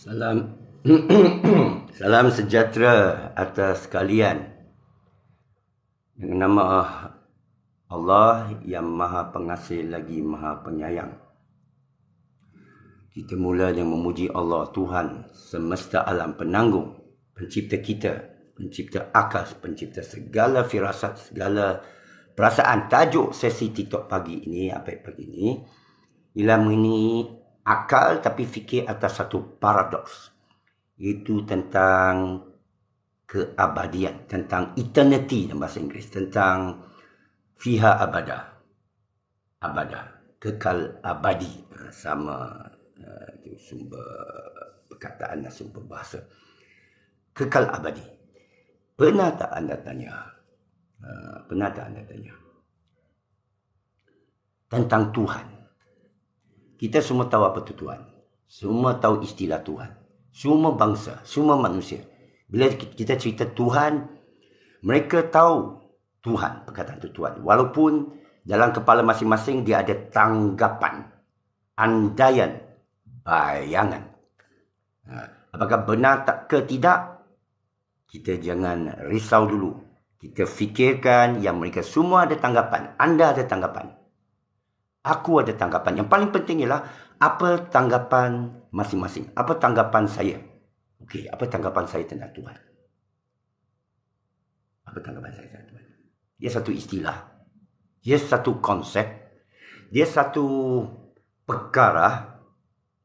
Salam Salam sejahtera atas sekalian. Dengan nama Allah yang Maha Pengasih lagi Maha Penyayang. Kita mula dengan memuji Allah, Tuhan semesta alam, penanggung, pencipta kita, pencipta akal, pencipta segala firasat, segala perasaan. Tajuk sesi TikTok pagi ini, pagi ini, ialah mengenai akal tapi fikir atas satu paradoks. Itu tentang keabadian, tentang eternity dalam bahasa Inggeris, tentang fiha abada, kekal abadi. Sama itu sumber perkataan dan sumber bahasa. Kekal abadi. Pernah tak anda tanya tentang Tuhan? Kita semua tahu apa itu Tuhan. Semua tahu istilah Tuhan. Semua bangsa, semua manusia. Bila kita cerita Tuhan, mereka tahu Tuhan, perkataan itu Tuhan. Walaupun dalam kepala masing-masing dia ada tanggapan, andaian, bayangan. Apakah benar tak ke tidak? Kita jangan risau dulu. Kita fikirkan yang mereka semua ada tanggapan. Anda ada tanggapan. Aku ada tanggapan. Yang paling penting ialah apa tanggapan masing-masing. Apa tanggapan saya? Okey, apa tanggapan saya tentang Tuhan? Apa tanggapan saya tentang Tuhan? Dia satu istilah. Dia satu konsep. Dia satu perkara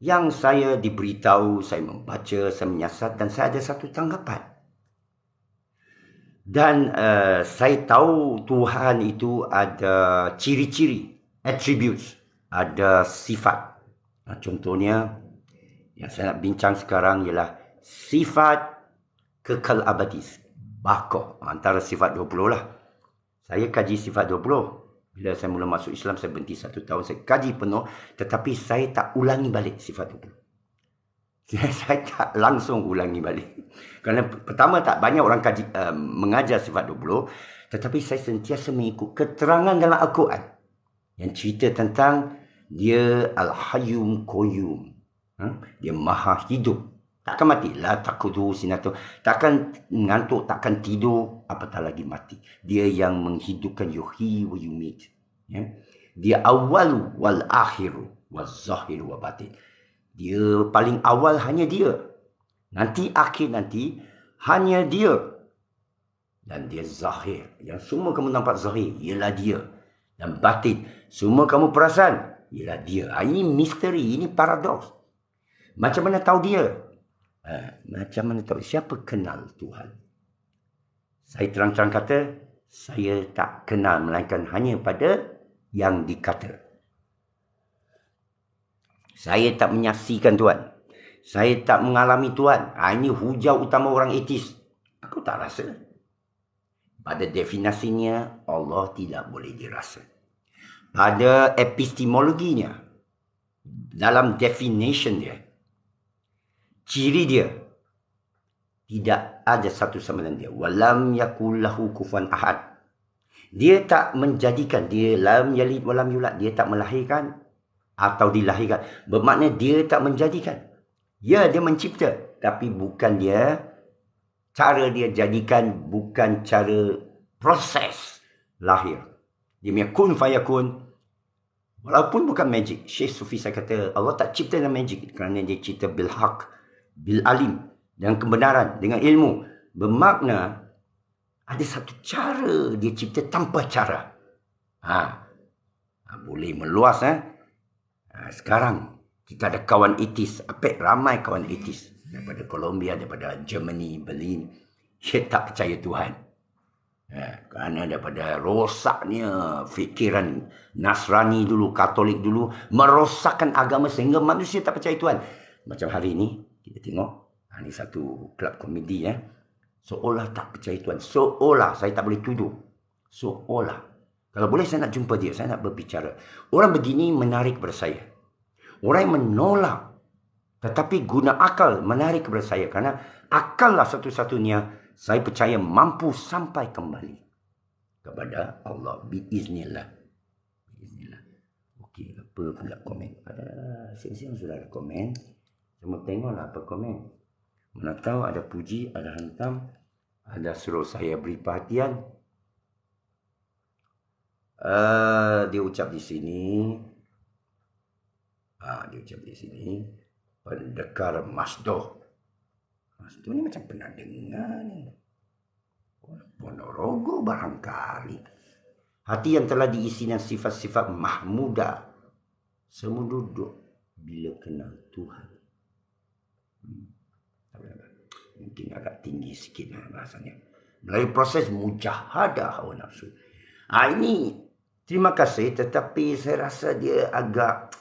yang saya diberitahu, saya membaca, saya menyiasat dan saya ada satu tanggapan. Dan saya tahu Tuhan itu ada ciri-ciri, attributes, ada sifat. Contohnya, yang saya nak bincang sekarang ialah sifat kekal abadi. Baqa, antara sifat 20 lah. Saya kaji sifat 20. Bila saya mula masuk Islam, saya berhenti 1 tahun. Saya kaji penuh, tetapi saya tak ulangi balik sifat 20. Saya tak langsung ulangi balik. Kerana pertama tak banyak orang kaji, mengajar sifat 20. Tetapi saya sentiasa mengikut keterangan dalam Al-Quran. Yang cerita tentang dia Al-Hayyum Qayyum. Dia maha hidup. Takkan mati. La taquduhu sinatun. Takkan ngantuk, takkan tidur, apatah lagi mati. Dia yang menghidupkan, yuhyi wa yumit. Dia awalu wal akhiru wal zahiru wa batin. Dia paling awal hanya dia. Nanti akhir nanti hanya dia. Dan dia zahir. Yang semua kamu nampak zahir ialah dia. Dan batin semua kamu perasan ialah dia. Ini misteri, ini paradoks. Macam mana tahu dia? Macam mana tahu? Siapa kenal Tuhan? Saya terang-terang kata, saya tak kenal melainkan hanya pada yang dikata. Saya tak menyaksikan Tuhan. Saya tak mengalami Tuhan. Ini hujah utama orang etis. Aku tak rasa. Pada definisinya, Allah tidak boleh dirasa. Pada epistemologinya, dalam definition dia, ciri dia, tidak ada satu sama dengan dia. Walam yakul lahu kufuwan ahad. Dia tak menjadikan. Dia lam yalid walam yulad. Dia tak melahirkan atau dilahirkan. Bermakna dia tak menjadikan. Ya, dia mencipta. Tapi bukan dia, cara dia jadikan, bukan cara proses lahir. Dia punya kun fayakun. Walaupun bukan magic. Syekh Sufi saya kata, Allah tak cipta dengan magic. Kerana dia cipta bil haq, bil alim. Dengan kebenaran, dengan ilmu. Bermakna, ada satu cara dia cipta tanpa cara. Boleh meluas. Sekarang, kita ada kawan etis. Ramai kawan etis. Daripada Colombia, daripada Germany, Berlin. Dia tak percaya Tuhan. Kerana daripada rosaknya fikiran Nasrani dulu, Katolik dulu, merosakkan agama sehingga manusia tak percaya Tuhan. Macam hari ini, kita tengok, ini satu kelab komedi, seolah tak percaya Tuhan. Seolah, saya tak boleh tuduh. Seolah. Kalau boleh saya nak jumpa dia, saya nak berbicara. Orang begini menarik kepada saya. Orang yang menolak, tetapi guna akal menarik kepada saya. Kerana akal lah satu-satunya saya percaya mampu sampai kembali kepada Allah. Biiznillah. Okey, apa pula komen? Siang-siang sudah ada komen. Cuma tengoklah apa komen. Mana tahu ada puji, ada hantam, ada suruh saya beri perhatian. Dia ucap di sini. Dia ucap di sini. Pendekar Masdoh. Masdoh ni macam pernah dengar ni. Ponorogo barangkali. Hati yang telah diisi dengan sifat-sifat mahmudah. Semua duduk bila kenal Tuhan. Mungkin agak tinggi sikit rasanya. Melalui proses mujahadah hawa nafsu. Ini terima kasih, tetapi saya rasa dia agak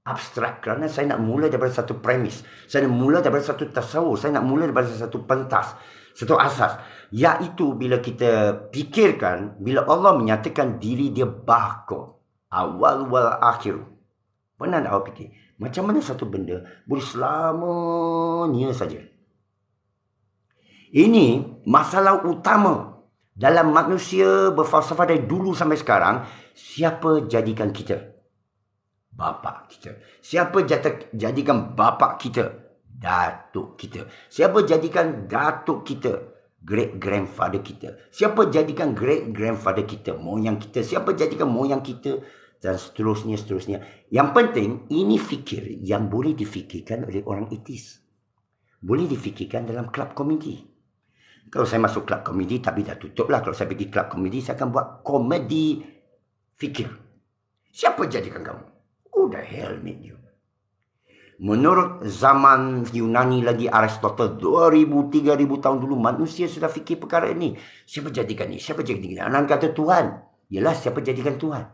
abstrak kerana saya nak mula daripada satu premis. Saya nak mula daripada satu tasawuf. Saya nak mula daripada satu pentas, satu asas. Iaitu bila kita fikirkan, bila Allah menyatakan diri dia baqo, awal wal akhir. Pernah tak awak fikir? Macam mana satu benda boleh selamanya saja? Ini masalah utama dalam manusia berfalsafah dari dulu sampai sekarang. Siapa jadikan kita? Bapa kita. Siapa jadikan bapa kita? Datuk kita. Siapa jadikan datuk kita? Great grandfather kita. Siapa jadikan great grandfather kita? Moyang kita. Siapa jadikan moyang kita? Dan seterusnya. Yang penting, ini fikir yang boleh difikirkan oleh orang etis. Boleh difikirkan dalam kelab komedi. Kalau saya masuk kelab komedi, tapi dah tutup lah. Kalau saya pergi kelab komedi, saya akan buat komedi fikir. Siapa jadikan kamu? Who the hell made you? Menurut zaman Yunani lagi, Aristotle 2000-3000 tahun dulu, manusia sudah fikir perkara ini. Siapa jadikan ni? Siapa jadikan ni? Anak kata Tuhan. Yalah, siapa jadikan Tuhan?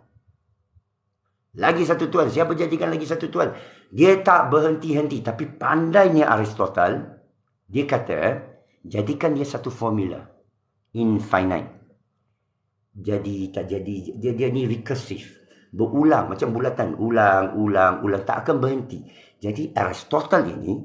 Lagi satu Tuhan. Siapa jadikan lagi satu Tuhan? Dia tak berhenti-henti. Tapi pandainya Aristotle, dia kata, jadikan dia satu formula. Infinite. Jadi, tak jadi. Dia ni recursive. Berulang macam bulatan. Ulang. Tak akan berhenti. Jadi Aristotle ini,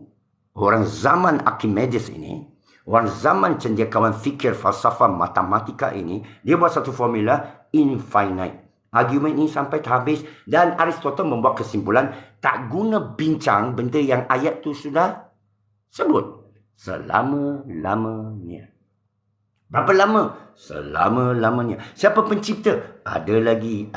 orang zaman Archimedes ini, orang zaman cendekiawan fikir falsafah matematika ini, dia buat satu formula infinite. Argument ini sampai habis dan Aristotle membuat kesimpulan tak guna bincang benda yang ayat tu sudah sebut. Selama-lamanya. Berapa lama? Selama-lamanya. Siapa pencipta? Ada lagi.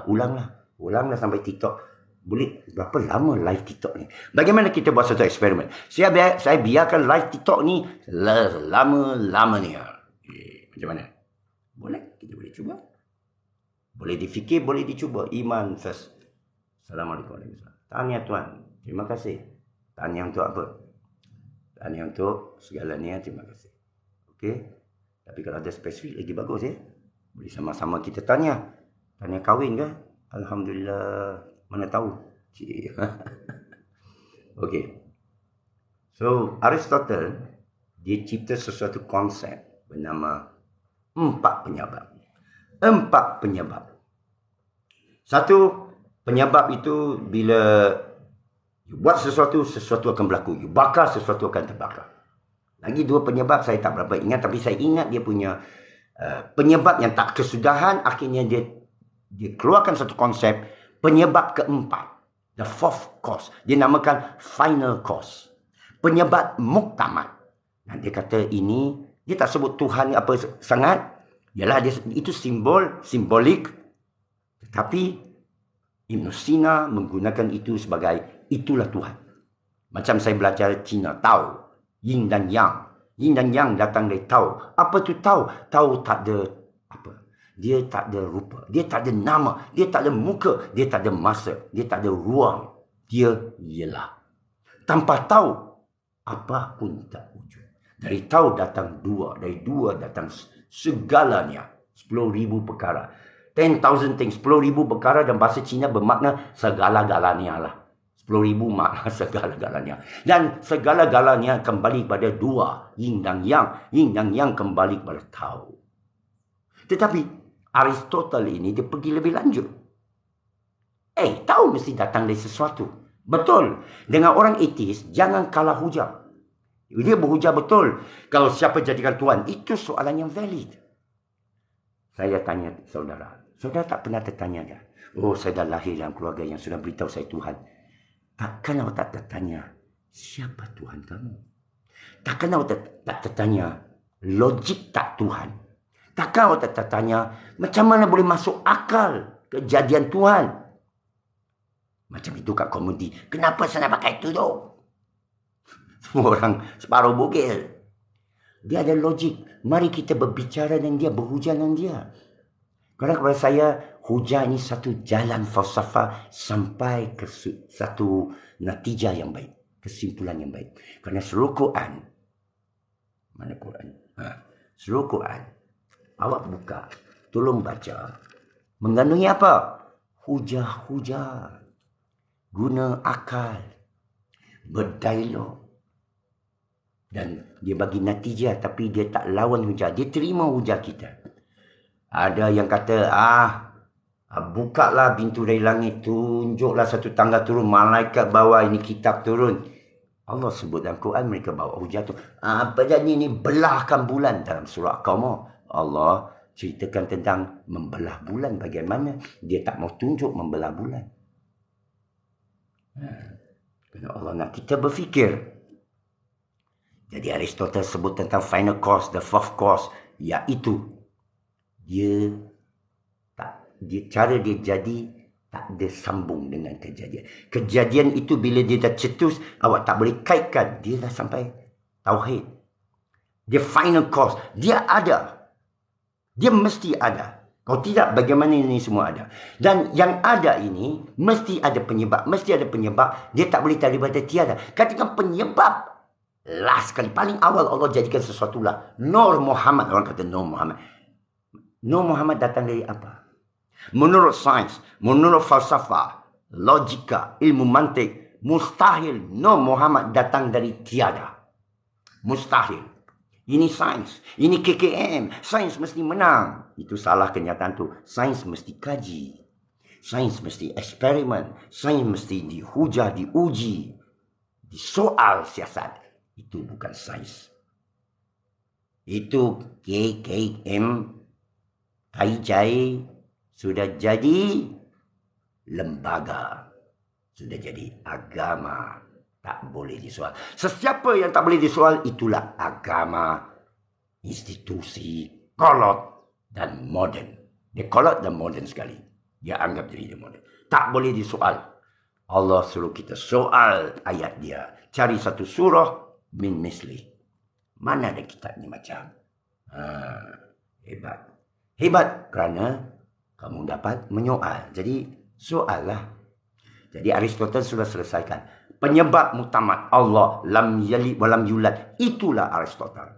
Ulanglah sampai TikTok. Boleh berapa lama live TikTok ni? Bagaimana kita buat satu eksperimen? Saya biarkan live TikTok ni lama-lamanya. Macam mana? Boleh? Kita boleh cuba. Boleh difikir, boleh dicuba. Iman first. Assalamualaikum warahmatullahi wabarakatuh. Tahniah Tuhan. Terima kasih. Tahniah untuk apa? Tahniah untuk segalanya. Terima kasih. Okey. Tapi kalau ada spesifik lagi bagus ya. Boleh sama-sama kita tanya. Tanya kahwin ke? Alhamdulillah. Mana tahu. Okey. So, Aristotle, dia cipta sesuatu konsep bernama 4 penyebab. 4 penyebab. Satu, penyebab itu bila you buat sesuatu akan berlaku. You bakar, sesuatu akan terbakar. Lagi 2 penyebab saya tak berapa ingat, tapi saya ingat dia punya penyebab yang tak kesudahan, akhirnya dia keluarkan satu konsep, penyebab keempat. The 4th cause. Dia namakan final cause. Penyebab muktamad. Dan dia kata ini, dia tak sebut Tuhan apa sangat. Yalah, itu simbolik. Tetapi Ibn Sina menggunakan itu sebagai itulah Tuhan. Macam saya belajar Cina, Tao, Yin dan Yang. Yin dan Yang datang dari Tao. Apa tu Tao? Tao tak ada apa? Dia tak ada rupa. Dia tak ada nama. Dia tak ada muka. Dia tak ada masa. Dia tak ada ruang. Dia ialah. Tanpa Tao, apa pun tak wujud. Dari Tao datang 2. Dari 2 datang segalanya. 10,000 perkara. 10,000 things. 10,000 perkara dan bahasa Cina bermakna segala-galanya lah. 10,000 makna segala-galanya. Dan segala-galanya kembali pada 2. Yin dan Yang. Yin dan Yang kembali kepada Tao. Tetapi Aristotle ini dia pergi lebih lanjut. Tao mesti datang dari sesuatu. Betul. Dengan orang etis, jangan kalah hujah. Dia berhujah betul. Kalau siapa jadikan Tuhan, itu soalan yang valid. Saya tanya saudara. Saudara tak pernah tertanya dah. Oh, saya dah lahir dalam keluarga yang sudah beritahu saya Tuhan. takkan awak tak tertanya, siapa Tuhan kamu? Takkan awak tak tertanya, logik tak Tuhan? Takkan awak tak tertanya, macam mana boleh masuk akal kejadian Tuhan? Macam itu kat komedi. Kenapa saya nak pakai tudung? Semua orang separuh bugil. Dia ada logik. Mari kita berbicara dengan dia, berhujah dengan dia. Kerana kepada saya, hujah ini satu jalan falsafah sampai ke satu natijah yang baik. Kesimpulan yang baik. Kerana seluruh Quran, mana Quran? Seluruh Quran, awak buka, tolong baca. Mengandungi apa? Hujah-hujah. Guna akal. Berdialog. Dan dia bagi natijah, tapi dia tak lawan hujah. Dia terima hujah kita. Ada yang kata, bukalah pintu dari langit, tunjuklah satu tangga turun, malaikat bawa ini kitab turun. Allah sebut dalam Quran mereka bawa hujah tu. Apa jadi ni belahkan bulan dalam surah Qamar. Allah ceritakan tentang membelah bulan, bagaimana dia tak mau tunjuk membelah bulan. Kerana Allah nak kita berfikir. Jadi Aristotle sebut tentang final cause, the fourth cause, iaitu cara dia jadi tak ada sambung dengan kejadian. Kejadian itu bila dia dah cetus, awak tak boleh kaitkan. Dia dah sampai tauhid. Dia final cause. Dia ada. Dia mesti ada. Kalau tidak, bagaimana ini semua ada? Dan yang ada ini, mesti ada penyebab. Mesti ada penyebab. Dia tak boleh daripada tiada. Katakan penyebab. Last sekali, paling awal Allah jadikan sesuatu lah. Nur Muhammad. Orang kata Nur Muhammad. Nur Muhammad datang dari apa? Menurut sains, menurut falsafah, logika, ilmu mantik, mustahil Nur Muhammad datang dari tiada. Mustahil. Ini sains. Ini KKM. Sains mesti menang. Itu salah kenyataan tu. Sains mesti kaji. Sains mesti eksperimen. Sains mesti dihujah, diuji. Disoal siasat. Itu bukan sains. Itu KKM. Kaijai sudah jadi lembaga. Sudah jadi agama. Tak boleh disoal. Sesiapa yang tak boleh disoal, itulah agama, institusi, kolot dan moden. Dia kolot dan moden sekali. Dia anggap diri dia moden. Tak boleh disoal. Allah suruh kita soal ayat dia. Cari satu surah min misli. Mana ada kitab ni macam? Hebat. Hebat kerana kamu dapat menyoal. Jadi soallah. Jadi Aristoteles sudah selesaikan. Penyebab mutamat Allah lam yalid wa lam yulad. Itulah Aristoteles.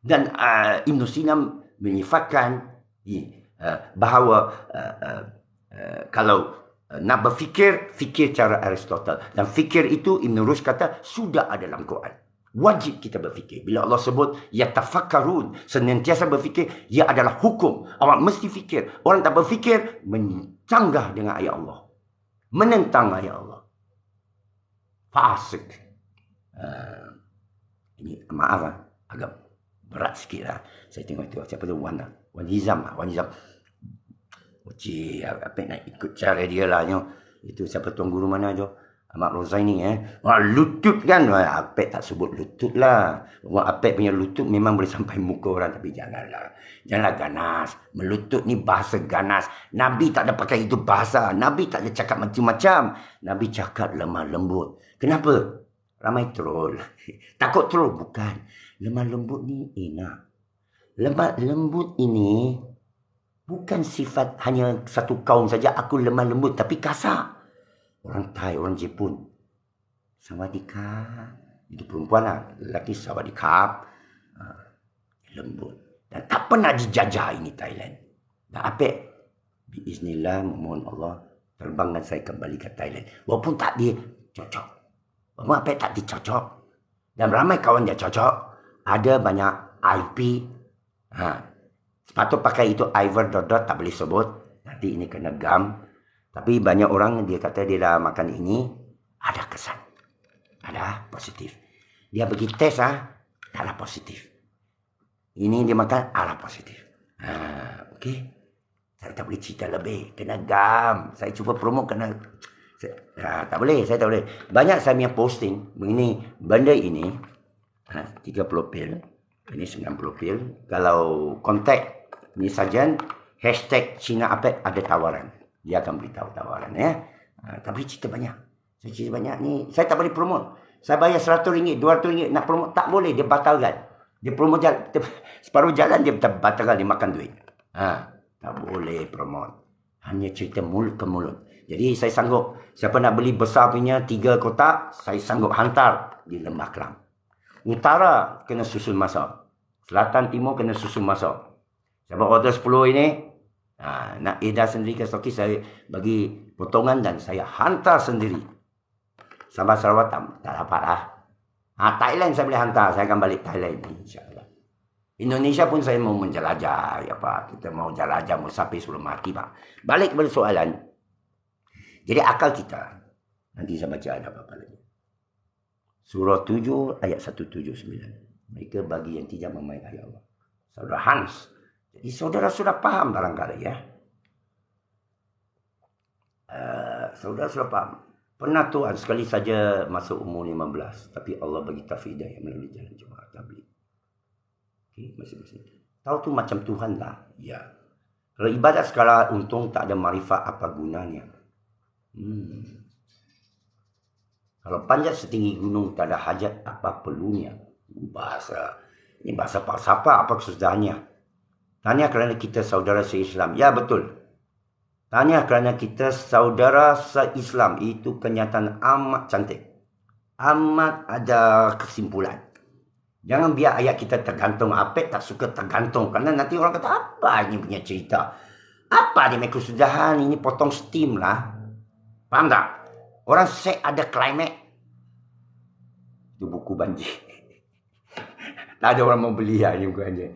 Dan Ibn Sina menyifatkan bahawa kalau nak berfikir, fikir cara Aristoteles. Dan fikir itu Ibn Rushd kata sudah ada dalam Quran. Wajib kita berfikir. Bila Allah sebut yatafakkarun, senantiasa berfikir, ia adalah hukum. Awak mesti fikir. Orang tak berfikir mencanggah dengan ayat Allah. Menentang ayat Allah. Fasik. Ini maaf agak berat sikit lah. Saya tengok tu siapa tu Wan Hizam. Apa nak ikut cara dia lah. Itu siapa tuan guru mana tu? Ahmad Rozaini lutut kan. Apek tak sebut lutut lah. Apek punya lutut memang boleh sampai muka orang. Tapi janganlah ganas. Melutut ni bahasa ganas. Nabi tak ada pakai itu bahasa. Nabi tak ada cakap macam-macam. Nabi cakap lemah lembut. Kenapa? Ramai troll. Takut troll? Bukan. Lemah lembut ni enak. Lemah lembut ini bukan sifat hanya satu kaum saja. Aku lemah lembut tapi kasar. Orang Thai, orang Jepun. Sawadikap. Itu perempuan lah. Lelaki sawadikap. Lembut. Dan tak pernah dijajah ini Thailand. Dan apek? Biiznillah, mohon Allah terbangkan saya kembali ke Thailand. Walaupun tak dia cocok. Walaupun apek tak dicocok. Dan ramai kawan dia cocok. Ada banyak IP. Sepatut pakai itu Ivor dot tak boleh sebut. Nanti ini kena gam. Tapi banyak orang dia kata dia dah makan ini. Ada kesan. Ada positif. Dia pergi tes taklah positif. Ini dia makan positif. Okey. Saya tak boleh cerita lebih. Kena gam. Saya cuba promo kena Tak boleh, saya tak boleh. Banyak saya punya posting begini, benda ini 30 pil, ini 90 pil. Kalau kontak ni saja hashtag Cina Apek ada tawaran. Dia akan beritahu tawaran ya. Tapi cerita banyak. Saya cerita banyak ni, saya tak boleh promote. Saya bayar RM100, RM200 nak promote, tak boleh, dia batalkan. Dia promote separuh jalan dia batalkan, dia makan duit. Tak boleh promote. Hanya cerita mulut ke mulut. Jadi saya sanggup, siapa nak beli besar punya 3 kotak, saya sanggup hantar di Lembah Kelang. Utara kena susun masuk. Selatan timur kena susun masuk. Siapa order 10 ini, nak edar sendiri ke stokis, saya bagi potongan dan saya hantar sendiri. Sabah Sarawak tak dapat lah. Thailand saya boleh hantar, saya akan balik Thailand insyaAllah. Indonesia pun saya mau menjelajah, ya Pak. Kita mau jelajah musafir sebelum mati, Pak. Balik kepada soalan. Jadi akal kita, nanti saya baca ada apa-apa lagi. Surah 7 ayat 179. Mereka bagi yang tidak memahami ayat Allah. Saudara Hans. Jadi saudara sudah faham barangkali ya. Saudara sudah faham. Pernah Tuhan sekali saja masuk umur 15. Tapi Allah bagi taufik hidayah melalui jalan jemaah tabligh. Masing-masing. Tahu tu macam Tuhan lah. Ya. Kalau ibadat sekala untung tak ada marifat, apa gunanya? Kalau panjat setinggi gunung tak ada hajat, apa perlunya? Ini bahasa falsafah, apa kesudahannya? Tanya kerana kita saudara se-Islam. Ya betul. Tanya kerana kita saudara se-Islam. Itu kenyataan amat cantik. Amat ada kesimpulan. Jangan biar ayat kita tergantung. Apek tak suka tergantung. Kerana nanti orang kata, apa ini punya cerita? Apa dia punya kesudahan? Ini potong steam lah. Faham tak? Orang set ada climate. Itu buku banjir. Tak ada orang mau beli lah ini buku banjir.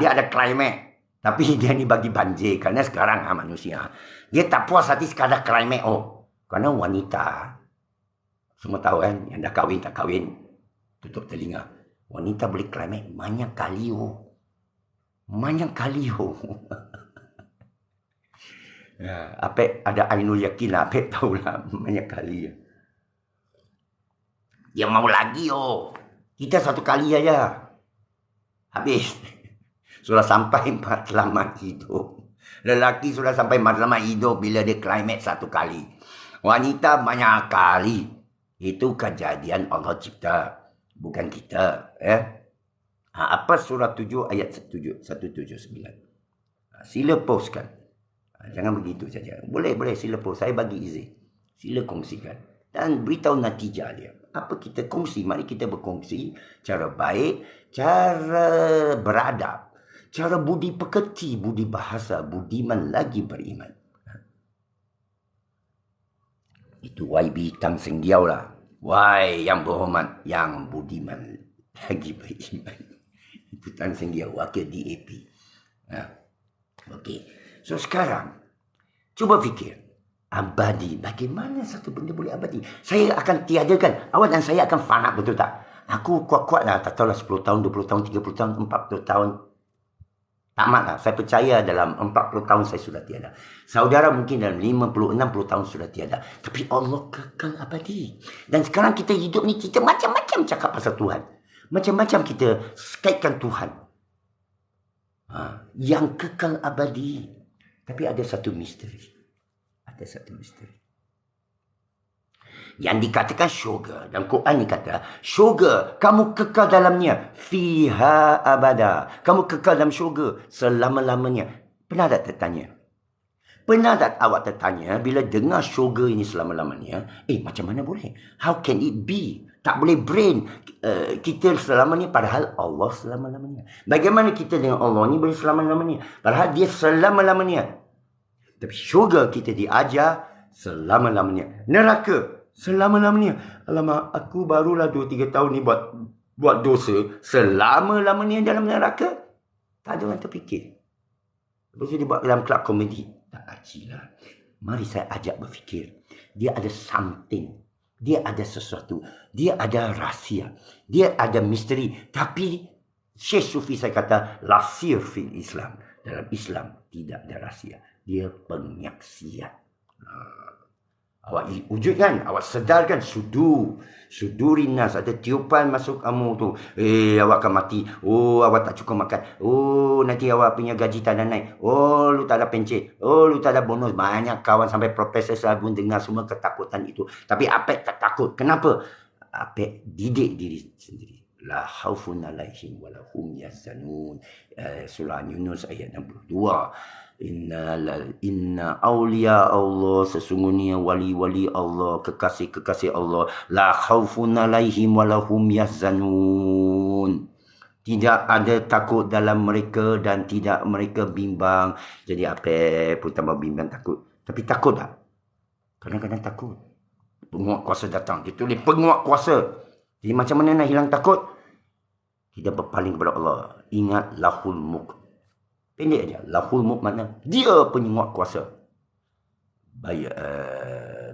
Dia ada climate. Tapi dia ni bagi banjir. Kerana sekarang manusia. Dia tak puas hati sekadar climate. Kerana wanita. Semua tahu kan. Yang dah kahwin tak kahwin. Tutup telinga. Wanita boleh climate banyak kali. Banyak kali. Apek ada ainul yakin lah. Apek tahulah banyak kali. Dia mau lagi Kita satu kali aja. Habis. Sudah sampai matlamat hidup. Lelaki sudah sampai matlamat hidup bila dia climate satu kali. Wanita banyak kali. Itu kejadian Allah cipta. Bukan kita. Apa surah 7 ayat 179. Sila postkan. Jangan begitu saja. Boleh sila post. Saya bagi izin. Sila kongsikan. Dan beritahu natijah dia. Apa kita kongsi? Mari kita berkongsi. Cara baik. Cara beradab. Cara budi pekerti. Budi bahasa. Budiman lagi beriman. Itu YB Tang Seng Diau lah. Why yang berhormat. Yang budiman lagi beriman. Itu Tang Seng Diau. Wakil DAP. Okey. So sekarang, cuba fikir. Abadi. Bagaimana satu benda boleh abadi? Saya akan tiadakan. Awak dan saya akan fana, betul tak? Aku kuat-kuat lah. Tak tahulah 10 tahun, 20 tahun, 30 tahun, 40 tahun. Tamat lah. Saya percaya dalam 40 tahun saya sudah tiada. Saudara mungkin dalam 50, 60 tahun sudah tiada. Tapi Allah kekal abadi. Dan sekarang kita hidup ni, kita macam-macam cakap pasal Tuhan. Macam-macam kita kaitkan Tuhan. Yang kekal abadi. Tapi ada satu misteri. Ada satu misteri. Yang dikatakan syurga. Dan Quran ni kata, syurga, kamu kekal dalamnya. Fiha abada. Kamu kekal dalam syurga selama-lamanya. Pernah tak tertanya? Pernah tak awak tertanya, bila dengar syurga ini selama-lamanya, macam mana boleh? How can it be? Tak boleh brain kita selama-lamanya, padahal Allah selama-lamanya. Bagaimana kita dengan Allah ni boleh selama-lamanya? Padahal dia selama-lamanya. Tapi syurga kita diajar selama-lamanya. Neraka selama-lamanya. Alamak, aku barulah 2-3 tahun ni buat dosa. Selama-lamanya dalam neraka. Tak ada orang terfikir. Lepas tu dia buat dalam kelab komedi. Tak acilah. Mari saya ajak berfikir. Dia ada something. Dia ada sesuatu. Dia ada rahsia. Dia ada misteri. Tapi Syekh Sufi saya kata, la sir fil Islam. Dalam Islam tidak ada rahsia. Dia penyaksian. Awak wujudkan, awak sedarkan sudurin nas, ada tiupan masuk kamu tu. Awak akan mati. Oh, awak tak cukup makan. Oh, nanti awak punya gaji tak ada naik. Oh, lu tak ada pencet. Oh, lu tak ada bonus. Banyak kawan sampai profesor Sabun dengar semua ketakutan itu. Tapi Apek tak takut. Kenapa? Apek didik diri sendiri. La khaufun alaihim wa lahum yahzanun. Surah Yunus ayat 62. Inna awliya Allah, sesungguhnya wali-wali Allah, kekasih-kekasih Allah, la khaufun alaihim walahum yahzanun. Tidak ada takut dalam mereka dan tidak mereka bimbang. Jadi apa pun tambah bimbang takut. Tapi takut tak? Kadang-kadang takut. Penguat kuasa datang. Dia tulis penguat kuasa. Jadi macam mana nak hilang takut? Kita berpaling kepada Allah. Ingat lahul mulk. Pendek aja. Lahul mulk mana? Dia penguat kuasa.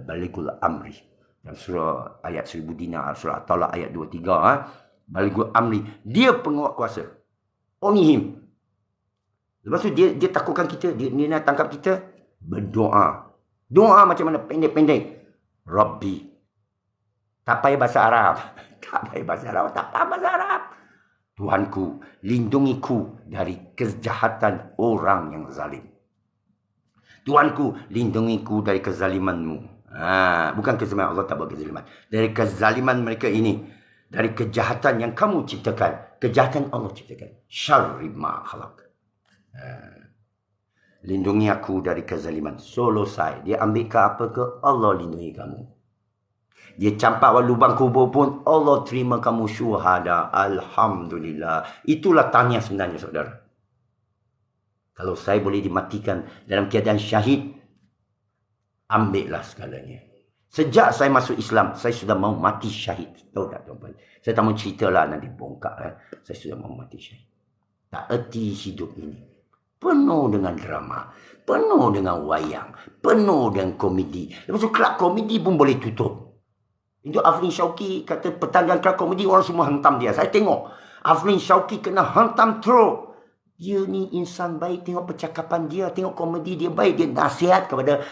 Baligul amri. Dalam surah ayat 1000 dinar. Surah At-Talaq ayat 23. Baligul amri. Dia penguat kuasa. Only him. Lepas tu dia takutkan kita. Dia nak tangkap kita. Berdoa. Doa macam mana? Pendek-pendek. Rabbi. Tak payah bahasa Arab. Tak payah bahasa Arab. Tak payah bahasa Arab. Tuhanku, lindungiku dari kejahatan orang yang zalim. Tuhanku, lindungiku dari kezalimanmu. Bukan kezaliman, Allah tak buat kezaliman. Dari kezaliman mereka ini. Dari kejahatan yang kamu ciptakan. Kejahatan Allah ciptakan. Syarri ma khalaq. Lindungi aku dari kezaliman. Selesai. Dia ambil ke apa ke? Allah lindungi kamu. Dia campak lubang kubur pun Allah terima kamu syuhada. Alhamdulillah. Itulah tahniah sebenarnya saudara. Kalau saya boleh dimatikan dalam keadaan syahid, ambillah segalanya. Sejak saya masuk Islam, saya sudah mau mati syahid. Tahu tak tuan-tuan? Saya tak mau cerita lah nanti bongkak. Saya sudah mau mati syahid. Tak erti hidup ini. Penuh dengan drama. Penuh dengan wayang. Penuh dengan komedi. Lepas tu kelab komedi pun boleh tutup. Itu Afrin Syauqi kata pertandingan kelab komedi orang semua hentam dia. Saya tengok Afrin Syauqi kena hentam teruk. Dia ni insan baik, tengok percakapan dia, tengok komedi dia baik, dia nasihat kepada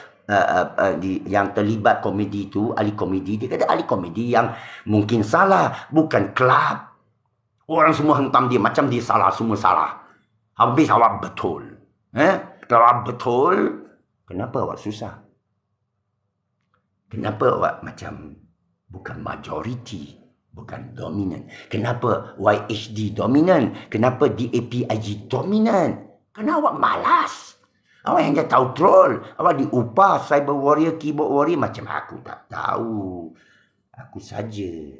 yang terlibat komedi itu, ahli komedi. Dia kata ahli komedi yang mungkin salah, bukan kelab. Orang semua hentam dia macam dia salah, semua salah. Habis awak betul. Kalau awak betul, kenapa awak susah? Kenapa awak macam bukan majoriti, bukan dominan? Kenapa YHD dominan? Kenapa DAPIG dominan? Kerana awak malas. Awak hanya tahu troll. Awak diupah cyber warrior, keyboard warrior. Macam aku tak tahu. Aku saja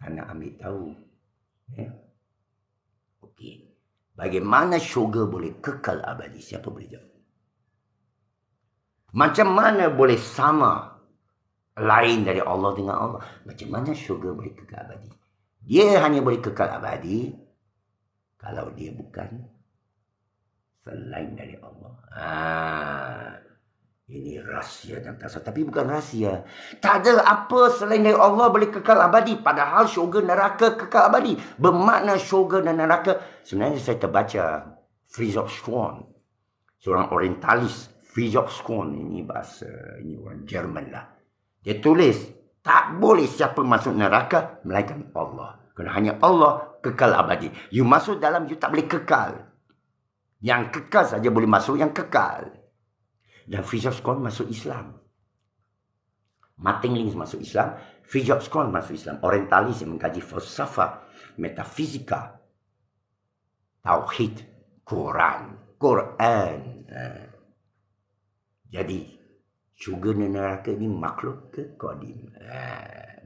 tak nak ambil tahu. Okey. Bagaimana syurga boleh kekal abadi? Siapa boleh jawab? Macam mana boleh sama lain dari Allah dengan Allah? Macam mana syurga boleh kekal abadi? Dia hanya boleh kekal abadi kalau dia bukan selain dari Allah. Ini rahsia dan tasawuf. Tapi bukan rahsia. Tak ada apa selain dari Allah boleh kekal abadi. Padahal syurga neraka kekal abadi. Bermakna syurga dan neraka. Sebenarnya saya terbaca Fritjof Schuon, seorang orientalis. Fritjof Schuon ini bahasa, ini orang Jerman lah. Dia tulis, tak boleh siapa masuk neraka melainkan Allah. Kerana hanya Allah kekal abadi. You masuk dalam, you tak boleh kekal. Yang kekal saja boleh masuk, yang kekal. Dan Fritjof Schuon masuk Islam. Martin Lings masuk Islam. Fritjof Schuon masuk Islam. Orientalis yang mengkaji falsafah, metafizika, tauhid, Quran. Jadi, syurga dan neraka ini makhluk qadim.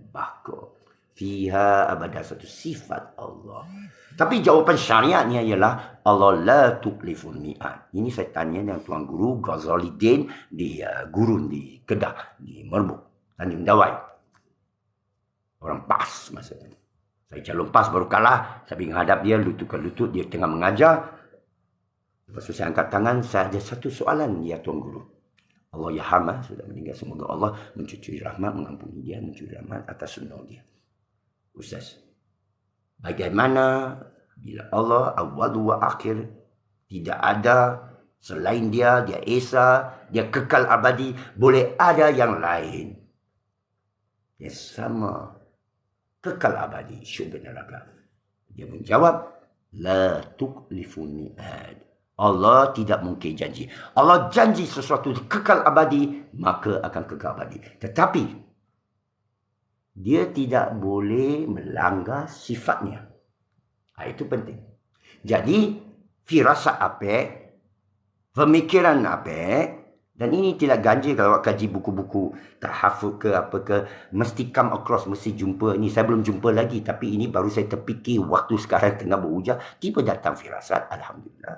Bakor. Fiha abadah, satu sifat Allah. Tapi jawapan syariatnya ialah Allah la tukliful mi'ad. Ini saya tanya dengan Tuan Guru Ghazali Din di Gurun di Kedah, di Merbuk, Tanjung Dawai. Orang PAS masa itu. Saya calon PAS baru kalah. Saya menghadap dia, lutut ke lutut, dia tengah mengajar. Lepas itu saya angkat tangan, saya ada satu soalan ya Tuan Guru. Allah Yarhamah, sudah meninggal, semoga Allah mencucuri rahmat, mengampuni dia, mencuri rahmat atas sunnah dia. Ustaz, bagaimana bila Allah awal wa akhir, tidak ada Selain dia Esa, dia kekal abadi. Boleh ada yang lain. Dia sama kekal abadi syurga neraka. Dia menjawab, la tukliful mi'ad. Allah tidak mungkin janji. Allah janji sesuatu kekal abadi, maka akan kekal abadi. Tetapi dia tidak boleh melanggar sifatnya. Itu penting. Jadi firasat apik, pemikiran apik, dan ini tidak ganjil kalau awak kaji buku-buku tahafuz ke apa ke, mesti come across, mesti jumpa ini. Saya belum jumpa lagi, tapi ini baru saya terfikir waktu sekarang tengah berujar, tiba datang firasat, alhamdulillah.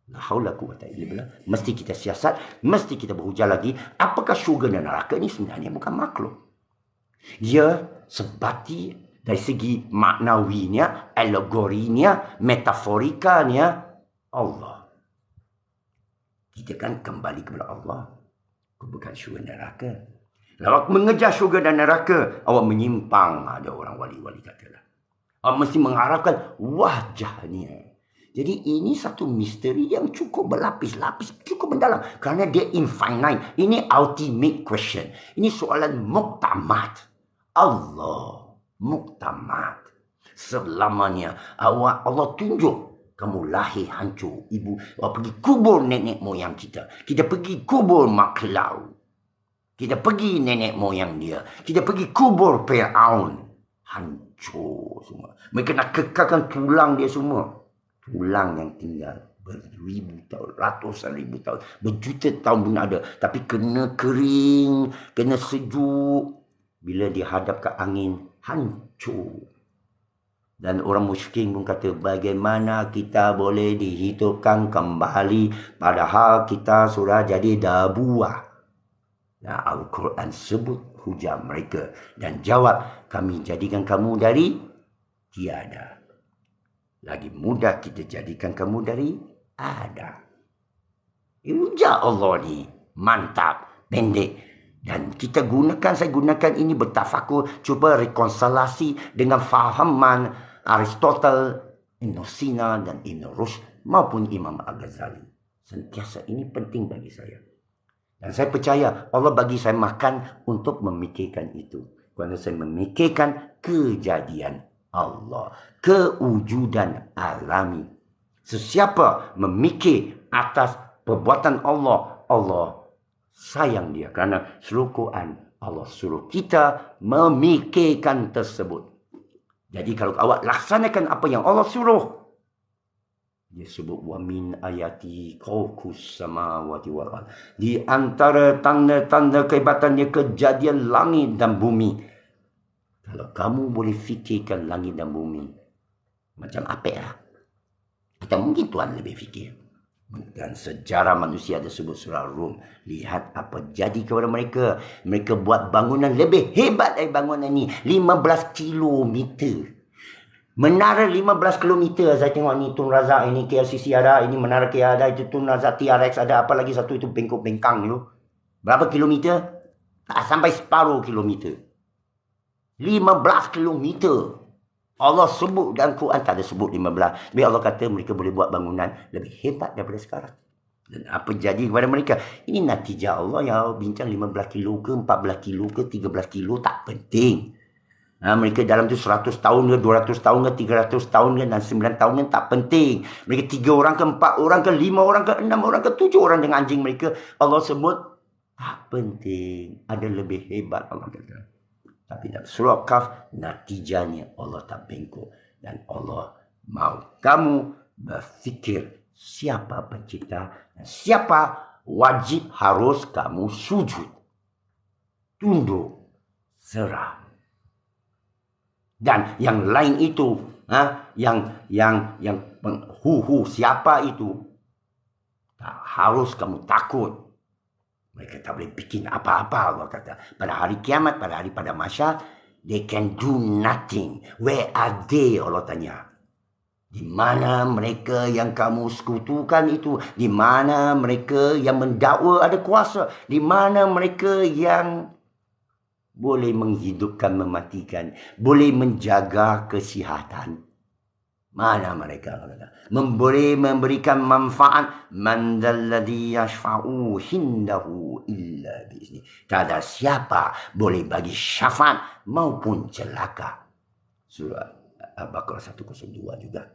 La haula quwwata illa billah. Mesti kita siasat, mesti kita berujar lagi, apakah syurga dan neraka ini sebenarnya bukan makhluk. Ia sebati dari segi maknawinya, alegorinya, metaforikanya Allah. Kita kan kembali kepada Allah, bukan syurga dan neraka. Kalau awak mengejar syurga dan neraka, awak menyimpang, ada orang wali-wali katalah. Awak mesti mengharapkan wajahnya. Jadi ini satu misteri yang cukup berlapis-lapis, cukup mendalam. Kerana dia infinite. Ini ultimate question. Ini soalan muktamad. Allah muktamad. Selamanya Allah tunjuk. Kamu lahir hancur, ibu. Awak pergi kubur nenek moyang kita. Kita pergi kubur Mak Kelau. Kita pergi nenek moyang dia. Kita pergi kubur Fir'aun. Hancur semua. Mereka nak kekalkan tulang dia semua. Tulang yang tinggal beribu tahun, ratusan ribu tahun, berjuta tahun pun ada. Tapi kena kering, kena sejuk. Bila dihadap ke angin, hancur. Dan orang musyrikin pun kata, bagaimana kita boleh dihidupkan kembali padahal kita sudah jadi dabuah. Nah, Al-Quran sebut hujah mereka dan jawab, kami jadikan kamu dari tiada. Lagi mudah kita jadikan kamu dari ada. Hujah Allah ni mantap, pendek. Dan kita saya gunakan ini bertafakur, cuba rekonsiliasi dengan fahaman Aristotle, Ibn Sina dan Ibn Rushd maupun Imam Al-Ghazali. Sentiasa ini penting bagi saya. Dan saya percaya Allah bagi saya makan untuk memikirkan itu. Kerana saya memikirkan kejadian Allah, kewujudan alami. Sesiapa memikir atas perbuatan Allah, Allah sayang dia. Kerana seluruh Quran Allah suruh kita memikirkan tersebut. Jadi kalau awak laksanakan apa yang Allah suruh, dia sebut wa min ayati khalqus samawati wal ard. Di antara tanda-tanda kehebatannya kejadian langit dan bumi. Kalau kamu boleh fikirkan langit dan bumi, macam apa ya? Atau mungkin Tuhan lebih fikir. Dan sejarah manusia ada sebut surah Rum. Lihat apa jadi kepada mereka. Mereka buat bangunan lebih hebat dari bangunan ini. 15 kilometer. Menara 15 kilometer. Saya tengok ni Tun Razak, ini KLCC ada, ini Menara KL ada, itu Tun Razak TRX ada, apa lagi satu itu Bengkok Bengkang tu. Berapa kilometer? Tak sampai separuh kilometer. 15 kilometer. Allah sebut dalam Quran, tak ada sebut 15. Tapi Allah kata mereka boleh buat bangunan lebih hebat daripada sekarang. Dan apa jadi kepada mereka? Ini natijah Allah yang bincang 15 kilo ke, 14 kilo ke, 13 kilo, tak penting. Mereka dalam tu 100 tahun ke, 200 tahun ke, 300 tahun ke, dan 9 tahun ke, tak penting. Mereka 3 orang ke, 4 orang ke, 5 orang ke, 6 orang ke, 7 orang dengan anjing mereka. Allah sebut, tak penting. Ada lebih hebat Allah kata. Tapi dalam surah Kaf, natijanya Allah tak bengkok. Dan Allah mau kamu berfikir siapa pencipta dan siapa wajib harus kamu sujud. Tunduk, serah. Dan yang lain itu, yang penghuhu siapa itu, tak harus kamu takut. Mereka tak boleh bikin apa-apa, Allah kata. Pada hari kiamat, pada mahsyar, they can do nothing. Where are they? Allah tanya. Di mana mereka yang kamu sekutukan itu? Di mana mereka yang mendakwa ada kuasa? Di mana mereka yang boleh menghidupkan, mematikan, boleh menjaga kesihatan? Mana mereka? Boleh memberikan manfaat. Man dzalladzi yashfa'u hindahu illa bi'izni. Tak ada siapa boleh bagi syafaat maupun celaka. Surah Al-Baqarah 102 juga.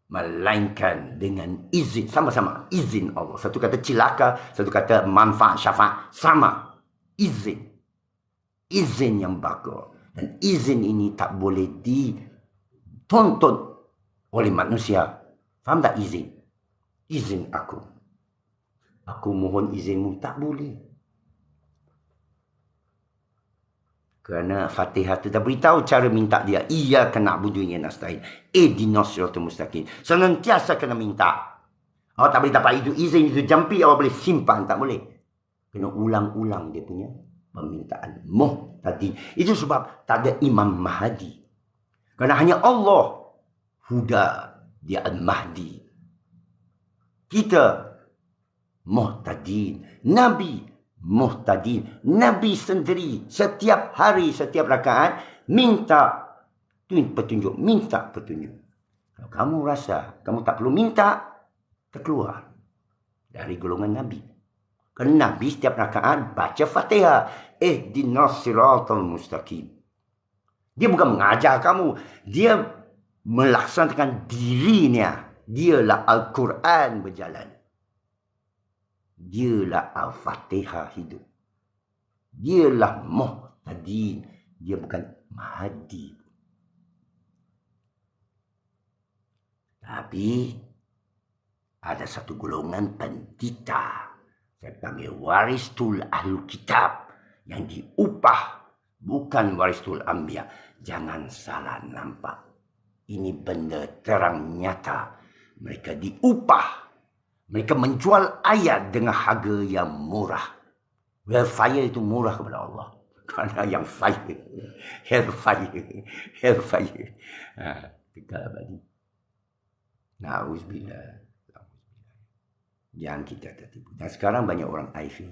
Melainkan dengan izin. Sama-sama izin Allah. Satu kata celaka, satu kata manfaat syafaat. Sama. Izin. Izin yang bagus. Dan izin ini tak boleh dituntut oleh manusia. Faham tak izin? Izin aku. Aku mohon izinmu. Tak boleh. Kerana Fatihah tu dah beritahu cara minta dia. Iyyaka na'budu wa iyyaka nasta'in. Ihdinas siratal mustaqim. Senantiasa kena minta. Awak tak boleh dapat itu izin, itu jampi, awak boleh simpan. Tak boleh. Kena ulang-ulang dia punya permintaan. Tadi. Itu sebab tak ada Imam Mahdi. Kerana hanya Allah Huda, dia Al-Mahdi. Kita muhtadin. Nabi muhtadin. Nabi sendiri setiap hari, setiap rakaat minta petunjuk, minta petunjuk. Kalau kamu rasa kamu tak perlu minta, terkeluar dari golongan Nabi. Kerana Nabi setiap rakaat baca Fatihah. Ihdinas siratal mustaqim. Dia bukan mengajar kamu, dia melaksanakan dirinya. Dialah Al-Quran berjalan. Dialah Al-Fatihah hidup. Dialah muhtadin. Dia bukan Mahdi. Tapi ada satu golongan pendeta. Saya panggil waristul ahlul kitab. Yang diupah. Bukan waristul anbiya. Jangan salah nampak. Ini benda terang nyata. Mereka diupah. Mereka menjual ayat dengan harga yang murah. Hellfire itu murah kepada Allah. Kerana yang fire. Hellfire. Hellfire. Kekal abadi. Na'udzubillah. Jangan kita tertipu. Dan sekarang banyak orang IV.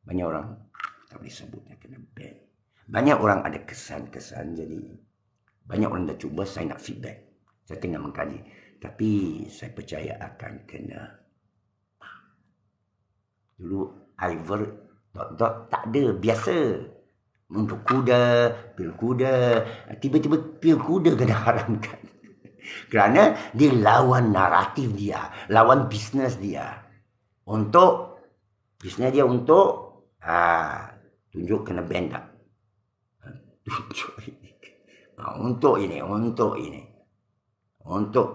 Banyak orang tak boleh sebutnya kena ban. Banyak orang ada kesan-kesan. Jadi banyak orang dah cuba. Saya nak feedback. Saya tengah mengkaji. Tapi saya percaya akan kena. Dulu Ivor tak ada. Biasa. Untuk kuda, pil kuda. Tiba-tiba pil kuda kena haramkan. Kerana dia lawan naratif dia. Lawan bisnes dia. Untuk bisnes dia untuk tunjuk kena ban tak. Untuk ini. Untuk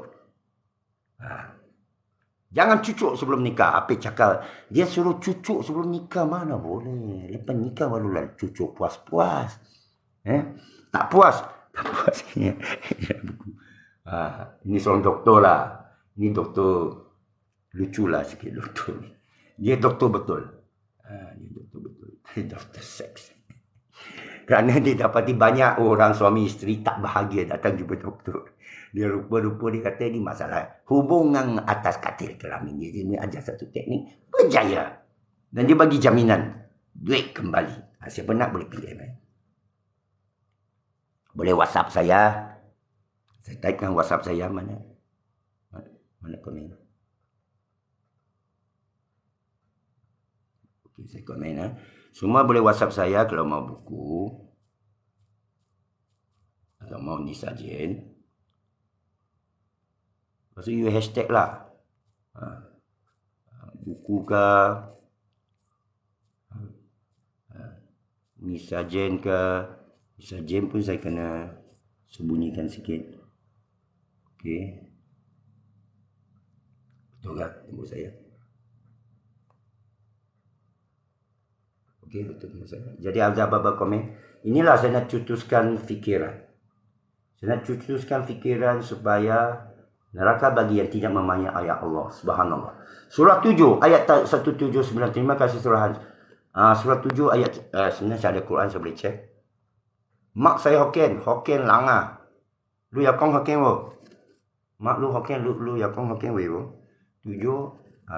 jangan cucuk sebelum nikah. Apa cakap? Dia suruh cucuk sebelum nikah. Mana boleh. Lepas nikah barulah cucuk puas-puas. Tak puas. Tak puas. Ini seorang doktor lah. Ini doktor lucu lah sikit doktor. Dia doktor betul. Dia doktor betul. Dia doktor seks. Kerana dia dapati banyak orang suami isteri tak bahagia datang jumpa doktor. Dia rupa-rupa dia kata ini masalah hubungan atas katil kelamin. Dia ajar satu teknik berjaya. Dan dia bagi jaminan duit kembali. Siapa nak boleh PM. Boleh WhatsApp saya. Saya typekan WhatsApp saya mana komen. Okey, saya komen. Semua boleh WhatsApp saya kalau mau buku. Atau mau disajen. Lepas tu you hashtag lah. Buku ke. Disajen ke. Disajen pun saya kena sembunyikan sikit. Okey. Betul tak tembok saya? Okey, betul tembok saya. Jadi ada apa-apa komen. Inilah saya nak cutuskan fikiran. Saya nak cutuskan fikiran supaya neraka bagi yang tidak memahami ayat Allah. Subhanallah. Surah 7 ayat 179. Terima kasih Surah Surah 7 ayat sebenarnya saya ada Quran saya boleh cek. Mak saya Hokkien Langa. Lu yakong Hokkien wo. Mak lu Hokkien lu yakong Hokkien wo. 7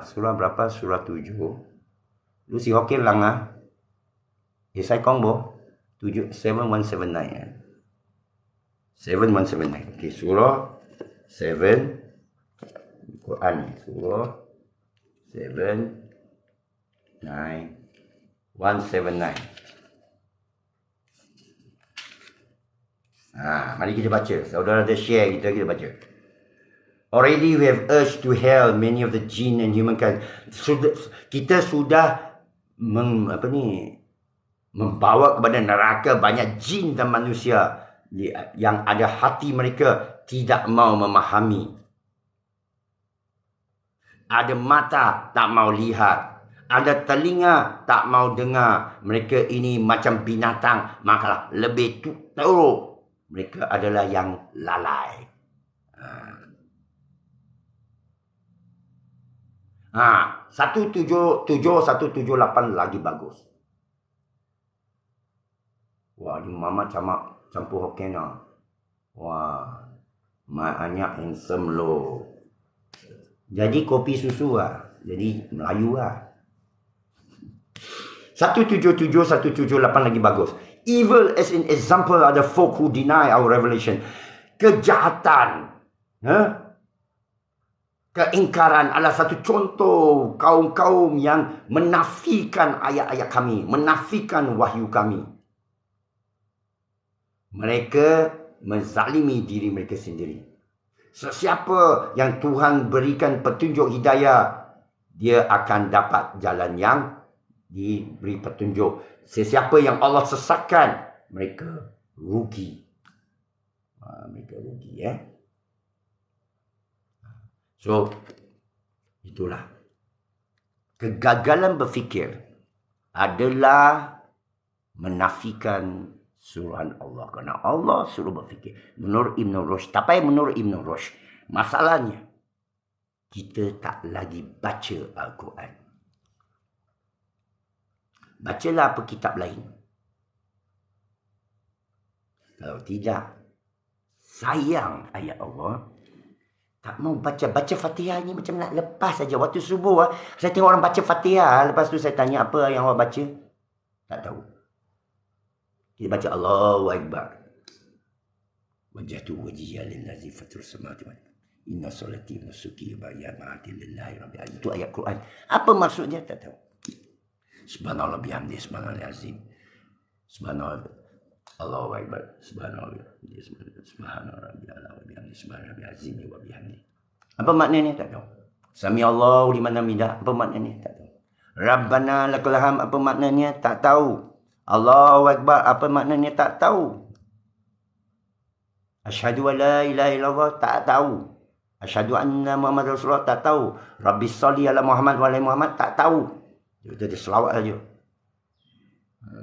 surah berapa? Surah 7. Lu si Hokkien Langa. Saya kong bo. 7179 ya. 7179. Okey, surah 7 Quran surah 7 9 179. Mari kita baca. Saudara ada share kita baca. Already we have urged to hell many of the jinn and humankind. Kita sudah membawa kepada neraka banyak jin dan manusia yang ada hati mereka tidak mau memahami. Ada mata tak mau lihat. Ada telinga tak mau dengar. Mereka ini macam binatang, maka lebih teruk. Mereka adalah yang lalai. 178 lagi bagus. Wah, ni mama campur Hokkien lah. Wah, maknya handsome lo. Jadi kopi susu lah. Jadi Melayu lah. 177, 178 lagi bagus. Evil as an example are the folk who deny our revelation. Kejahatan, keingkaran adalah satu contoh kaum-kaum yang menafikan ayat-ayat kami, menafikan wahyu kami. Mereka menzalimi diri mereka sendiri. Sesiapa yang Tuhan berikan petunjuk hidayah, dia akan dapat jalan yang diberi petunjuk. Sesiapa yang Allah sesatkan, mereka rugi. Mereka rugi, So, itulah. Kegagalan berfikir adalah menafikan suruhan Allah. Kerana Allah suruh berfikir. Menurut Ibn Rushd. Tapi menurut Ibn Rushd, masalahnya, kita tak lagi baca Al-Quran. Bacalah apa kitab lain. Kalau tidak, sayang ayat Allah. Tak mau baca Fatihah ni macam nak lepas saja. Waktu subuh saya tengok orang baca Fatihah. Lepas tu saya tanya apa yang awak baca. Tak tahu. Kita baca Allahu Akbar. Wajjahtu wajhiya lillazi fatir samawati wal ardi. Inna salati wa nusuki wa mahyaya lillahi rabbil alamin. Itu ayat Quran. Apa maksudnya? Tak tahu. Subhanallah bihamdi, subhanallah azim. Subhanallah, Allahu Akbar, subhanallah, subhanallah rabbil alamin, bihamdi, subhanallah rabbil azim wa bihamdi. Apa maknanya? Tak tahu. Sami Allahu liman hamidah, apa maknanya? Tak tahu. Rabbana lakal hamd, apa maknanya? Tak tahu. Allahu Akbar, apa maknanya? Tak tahu. Asyhadu an la ilaha illallah, tak tahu. Asyhadu anna Muhammad Rasulullah, tak tahu. Rabbi sholli ala Muhammad wa ala Muhammad, tak tahu. Dia selawat saja.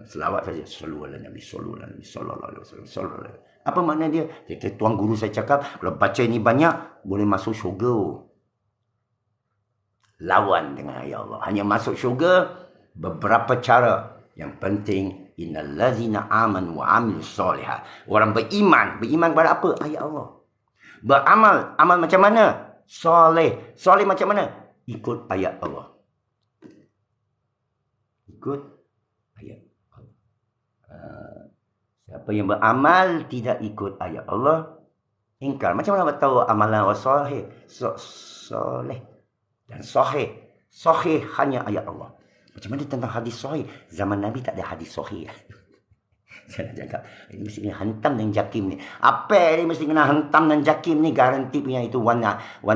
Selawat saja. Sallu ala Nabi, sallu ala Nabi, sallallahu alaihi wasallam. Apa makna dia? Tuan guru saya cakap, kalau baca ini banyak, boleh masuk syurga. Lawan dengan ayat Allah. Hanya masuk syurga, beberapa cara. Yang penting, innallazina amanu wa amilus solihat. Orang beriman. Beriman kepada apa? Ayat Allah. Beramal. Amal macam mana? Soleh. Soleh macam mana? Ikut ayat Allah. Ikut ayat Allah. Siapa yang beramal tidak ikut ayat Allah, ingkar. Macam mana tahu amalan orang soleh? Soleh dan sahih. Sahih hanya ayat Allah. Macam mana tentang hadis sahih? Zaman Nabi tak ada hadis sahih. Saya nak cakap, ini mesti kena hentam dan jakim ni. Apa ni mesti kena hentam dan jakim ni, garanti punya itu Wan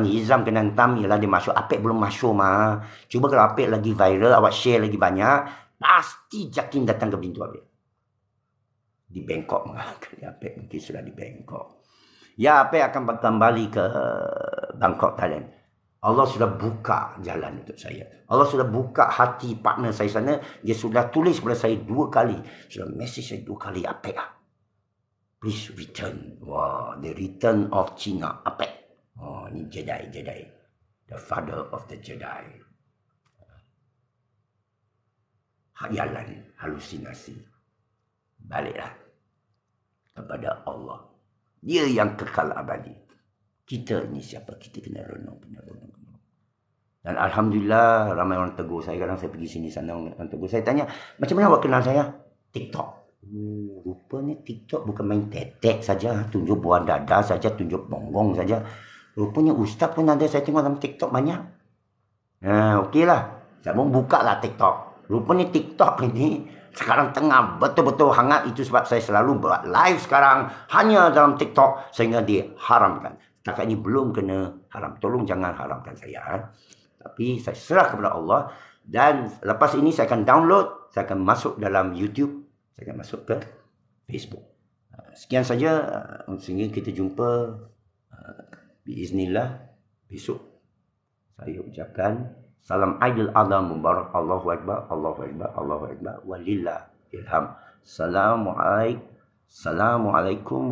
Hizam kena hentam, ialah dia masuk. Apek belum masuk mah. Cuba kalau Apek lagi viral, awak share lagi banyak, pasti jakim datang ke pintu Apek. Di Bangkok mengangkat Apek, mungkin sudah di Bangkok. Ya, Apek akan kembali ke Bangkok, Thailand. Allah sudah buka jalan untuk saya. Allah sudah buka hati partner saya sana. Dia sudah tulis kepada saya 2 kali. Sudah message saya 2 kali. Apek please return. Wah, the return of China. Apek. Oh, ini Jedi. The father of the Jedi. Hayalan, halusinasi. Baliklah kepada Allah. Dia yang kekal abadi. Kita ni siapa? Kita kena renung. Dan Alhamdulillah ramai orang tegur saya. Kadang saya pergi sini sana orang tegur. Saya tanya, macam mana awak kenal saya? TikTok. Rupanya TikTok bukan main tetek saja. Tunjuk buah dada saja, tunjuk bonggong saja. Rupanya ustaz pun ada saya tengok dalam TikTok banyak. Okeylah. Saya pun buka lah TikTok. Rupanya TikTok ini sekarang tengah betul-betul hangat. Itu sebab saya selalu buat live sekarang hanya dalam TikTok sehingga diharamkan. Setakat ini belum kena haram. Tolong jangan haramkan saya. Tapi saya serah kepada Allah. Dan lepas ini saya akan download. Saya akan masuk dalam YouTube. Saya akan masuk ke Facebook. Sekian saja. Sehingga kita jumpa. Biiznillah besok. Saya ucapkan salam Aidil Adha Mubarak. Allahu Akbar, Allahu Akbar, Allahu Akbar. Walillah ilham. Assalamualaikum.